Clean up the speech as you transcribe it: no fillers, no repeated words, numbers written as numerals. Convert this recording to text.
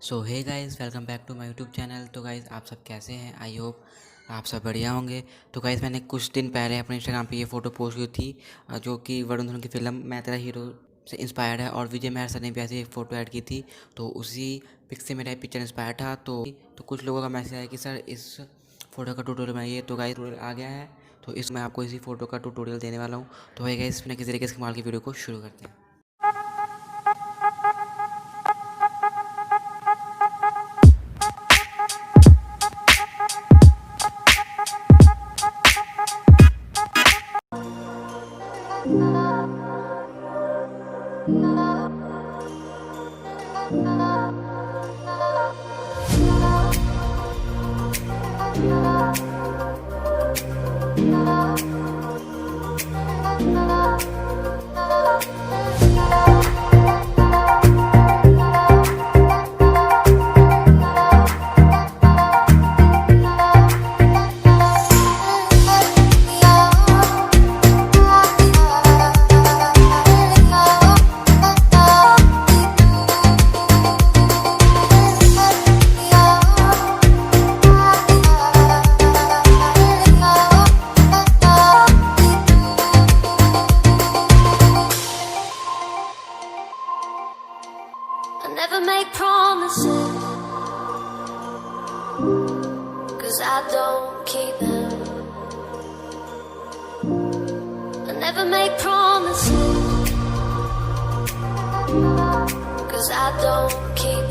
So hey guys, welcome back to my YouTube channel. तो guys, आप सब कैसे हैं? आई होप आप सब बढ़िया होंगे। तो गाइज़, मैंने कुछ दिन पहले अपने इंस्टाग्राम पे ये फ़ोटो पोस्ट की थी जो कि वरुण धवन की फ़िल्म मैं तेरा हीरो से इंस्पायर्ड है, और विजय महर सर ने भी ऐसी एक फ़ोटो ऐड की थी। तो उसी पिक से मेरा पिक्चर इंस्पायर था। तो कुछ लोगों का मैसेज आया कि सर इस फ़ोटो का ट्यूटोरियल बनाइए। तो गाइज़, ट्यूटोरियल आ गया है। तो इसमें आपको इसी फ़ोटो का ट्यूटोरियल देने वाला हूँ। तो है गाइज़, बिना किसी तरीके से कमाल की वीडियो को शुरू करते हैं। I never make promises, 'cause I don't keep them. I never make promises, 'cause I don't keep